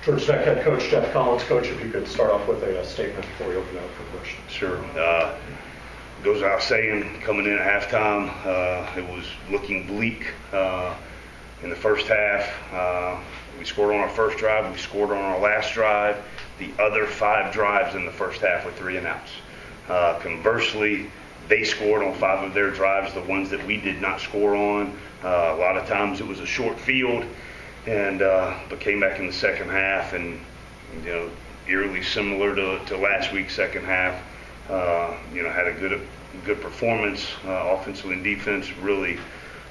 Georgia Tech head coach Geoff Collins. Coach, if you could start off with a statement before we open it up for questions. Sure. Goes without saying, coming in at halftime, it was looking bleak in the first half. We scored on our first drive. We scored on our last drive. The other 5 drives in the first half were 3 and outs. Conversely, they scored on 5 of their drives, the ones that we did not score on. A lot of times it was a short field, and but came back in the second half, and eerily similar to last week's second half. Had a good performance, offensively and defense. Really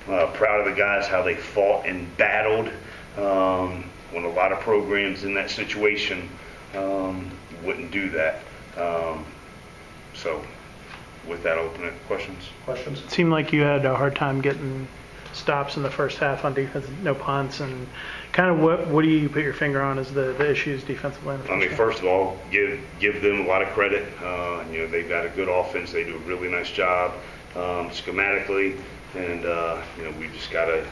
proud of the guys, how they fought and battled when a lot of programs in that situation wouldn't do that. So with that, I'll open it. Questions? Questions? It seemed like you had a hard time getting stops in the first half on defense, no punts, and kind of what do you put your finger on as the issues defensively? I mean, first of all, give them a lot of credit. They've got a good offense. They do a really nice job schematically, and we just got to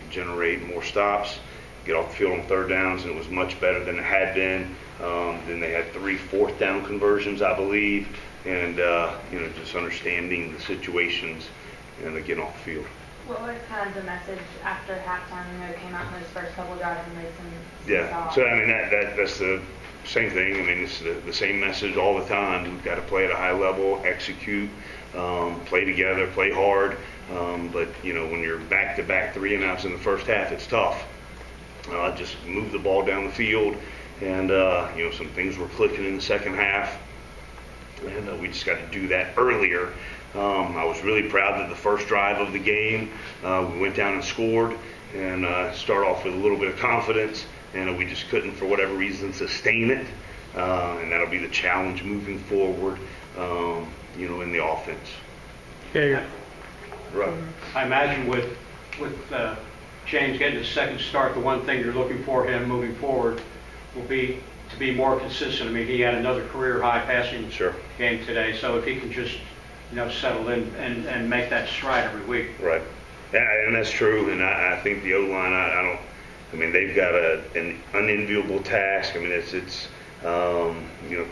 generate more stops, get off the field on third downs, and it was much better than it had been. Then they had 3 fourth down conversions, I believe, and just understanding the situations and getting off the field. What was kind of the message after halftime? It came out in those first couple of drives and made some Yeah, so I mean that's the same thing. I mean it's the same message all the time. We've got to play at a high level, execute, play together, play hard. But when you're back-to-back 3 and outs in the first half, it's tough. Just move the ball down the field, and some things were clicking in the second half, and we just got to do that earlier. I was really proud that the first drive of the game, we went down and scored, and start off with a little bit of confidence, and we just couldn't, for whatever reason, sustain it. And that'll be the challenge moving forward, in the offense. Yeah. Right. I imagine with James getting his second start, the one thing you're looking for him moving forward will be to be more consistent. I mean, he had another career high passing game today, so if he can just settle in and make that stride every week. Right. Yeah, and that's true. And I think the O-line, I mean, they've got an unenviable task. I mean, it's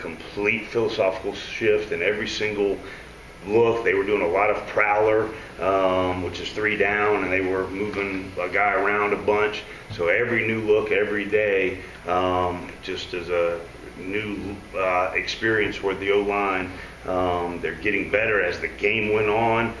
complete philosophical shift in every single look. They were doing a lot of prowler, which is 3 down, and they were moving a guy around a bunch. So every new look, every day, just as a new experience for the O-line. They're getting better as the game went on.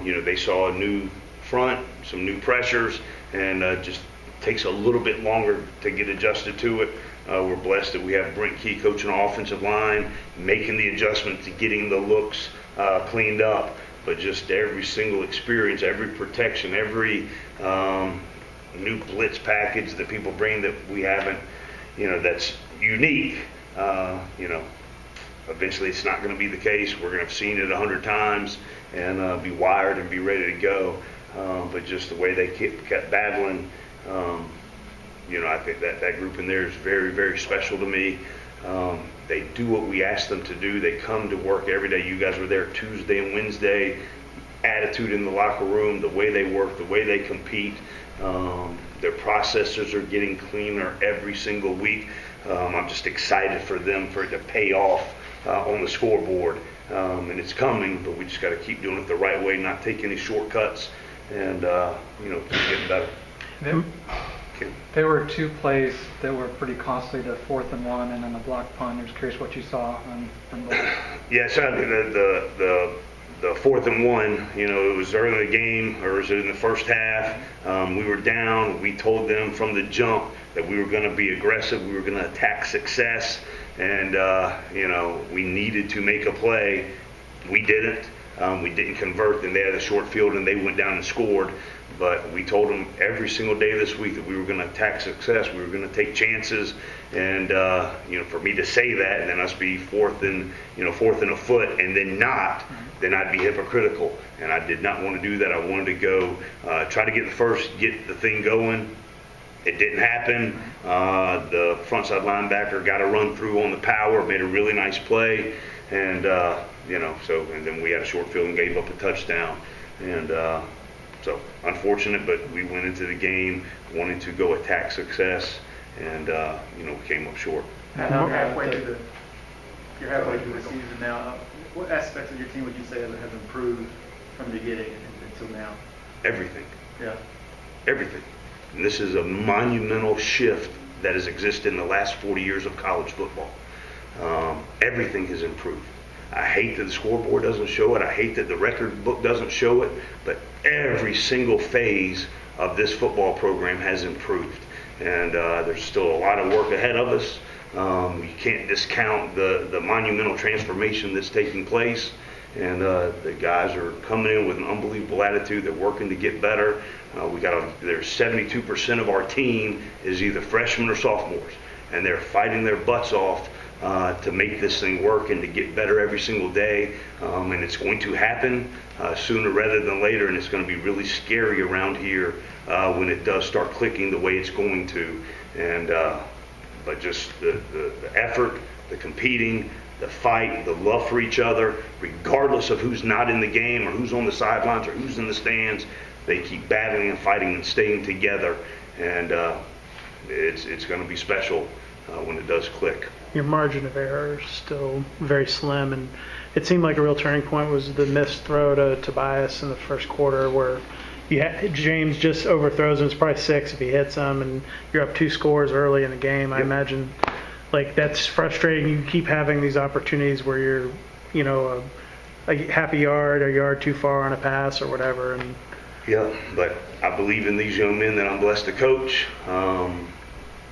They saw a new front, some new pressures, and just takes a little bit longer to get adjusted to it. We're blessed that we have Brent Key coaching our offensive line, making the adjustments to getting the looks cleaned up. But just every single experience, every protection, every new blitz package that people bring that we haven't, that's unique, Eventually, it's not going to be the case. We're going to have seen it 100 times and be wired and be ready to go. But just the way they kept battling, I think that group in there is very, very special to me. They do what we ask them to do. They come to work every day. You guys were there Tuesday and Wednesday. Attitude in the locker room, the way they work, the way they compete. Their processors are getting cleaner every single week. I'm just excited for them, for it to pay off on the scoreboard, and it's coming, but we just got to keep doing it the right way, not take any shortcuts, and keep getting better. There were 2 plays that were pretty costly, the 4th and 1 and then the block punt. I was curious what you saw on both. Yeah, so the 4th and 1, it was early in the game, or was it in the first half? We were down. We told them from the jump that we were going to be aggressive. We were going to attack success, and we needed to make a play. We didn't. We didn't convert. Then they had a short field, and they went down and scored. But we told them every single day this week that we were going to attack success. We were going to take chances, and for me to say that and then us be fourth and a foot and then not, then I'd be hypocritical. And I did not want to do that. I wanted to go try to get the thing going. It didn't happen. The frontside linebacker got a run through on the power, made a really nice play, and and then we had a short field and gave up a touchdown. And so unfortunate, but we went into the game wanting to go attack success, and we came up short. You're halfway through the season now. What aspects of your team would you say have improved from the beginning until now? Everything. Yeah. Everything. And this is a monumental shift that has existed in the last 40 years of college football. Everything has improved. I hate that the scoreboard doesn't show it. I hate that the record book doesn't show it. But every single phase of this football program has improved. And there's still a lot of work ahead of us. You can't discount the monumental transformation that's taking place. And the guys are coming in with an unbelievable attitude. They're working to get better. There's 72% of our team is either freshmen or sophomores, and they're fighting their butts off to make this thing work and to get better every single day. And it's going to happen sooner rather than later, and it's going to be really scary around here when it does start clicking the way it's going to. And but just the effort, the competing, the fight, the love for each other, regardless of who's not in the game or who's on the sidelines or who's in the stands, they keep battling and fighting and staying together. And it's going to be special when it does click. Your margin of error is still very slim, and it seemed like a real turning point was the missed throw to Tobias in the first quarter, where James just overthrows him. It's probably 6 if he hits him, and you're up 2 scores early in the game. Yep. I imagine that's frustrating. You keep having these opportunities where you're, a half a yard too far on a pass or whatever. And yeah, but I believe in these young men that I'm blessed to coach.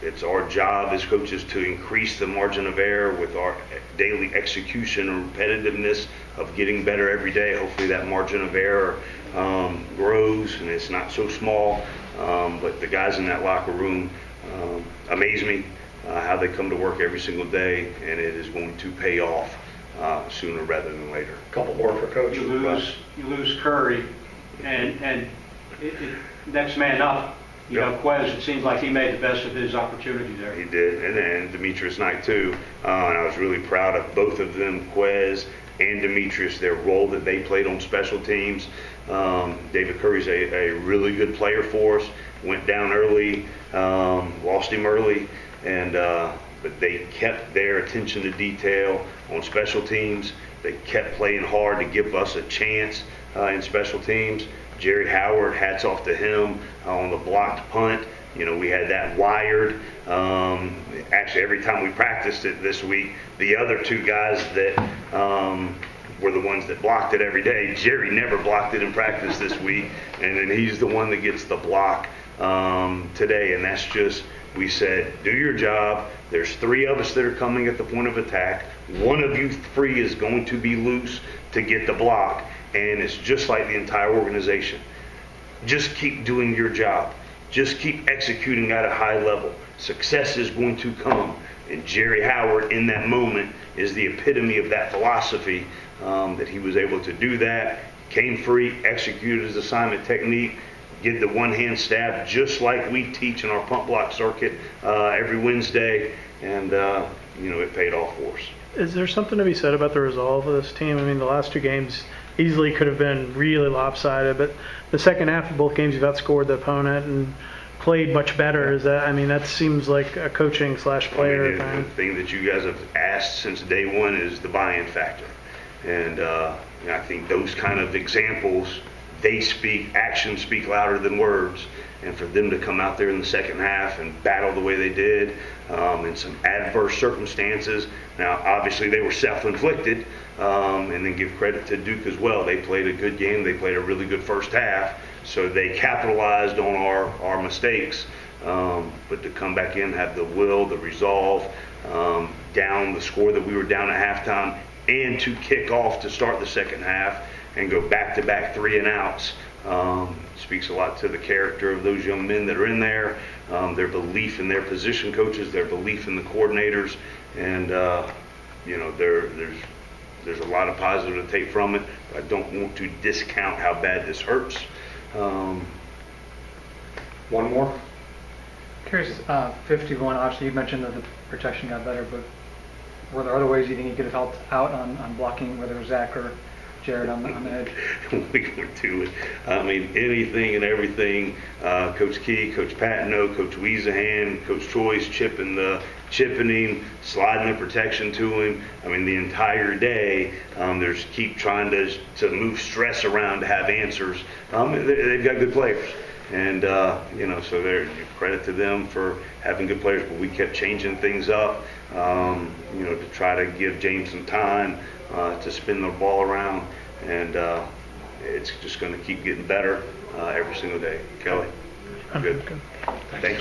It's our job as coaches to increase the margin of error with our daily execution and repetitiveness of getting better every day. Hopefully that margin of error grows and it's not so small. But the guys in that locker room amaze me how they come to work every single day, and it is going to pay off sooner rather than later. A couple more for Coach. You lose Curry, and next man up. Quez, it seems like he made the best of his opportunity there. He did, and Demetrius Knight too. And I was really proud of both of them, Quez and Demetrius, their role that they played on special teams. David Curry's a really good player for us. Went down early, lost him early, and but they kept their attention to detail on special teams. They kept playing hard to give us a chance in special teams. Jerry Howard, hats off to him on the blocked punt. We had that wired. Actually, every time we practiced it this week, the other 2 guys that were the ones that blocked it every day. Jerry never blocked it in practice this week, and then he's the one that gets the block today. And that's just, we said, do your job. There's 3 of us that are coming at the point of attack. One of you 3 is going to be loose to get the block. And it's just like the entire organization. Just keep doing your job. Just keep executing at a high level. Success is going to come. And Jerry Howard, in that moment, is the epitome of that philosophy, that he was able to do that, came free, executed his assignment technique, did the one-hand stab just like we teach in our pump block circuit every Wednesday, and it paid off for us. Is there something to be said about the resolve of this team? I mean, the last 2 games easily could have been really lopsided, but the second half of both games you've outscored the opponent and played much better. That seems like a coaching / player thing. The thing that you guys have asked since day one is the buy-in factor. And I think those kind of examples, actions speak louder than words. And for them to come out there in the second half and battle the way they did in some adverse circumstances. Now, obviously, they were self-inflicted, and then give credit to Duke as well. They played a good game. They played a really good first half, so they capitalized on our mistakes. But to come back in, have the will, the resolve, down the score that we were down at halftime, and to kick off to start the second half and go back-to-back 3 and outs. Speaks a lot to the character of those young men that are in there, their belief in their position coaches, their belief in the coordinators, and there's a lot of positive to take from it. I don't want to discount how bad this hurts. One more. Curious, 51, obviously you mentioned that the protection got better, but were there other ways you think you could have helped out on blocking, whether it was Zach or Jared on the edge. We go to it. I mean, anything and everything. Coach Key, Coach Patino, Coach Weezahan, Coach Choice chipping him, sliding the protection to him. I mean, the entire day, there's keep trying to move stress around to have answers. They've got good players. And, so they're credit to them for having good players, but we kept changing things up, to try to give James some time to spin the ball around. And it's just going to keep getting better every single day. Kelly? I'm Good. good. Thank you.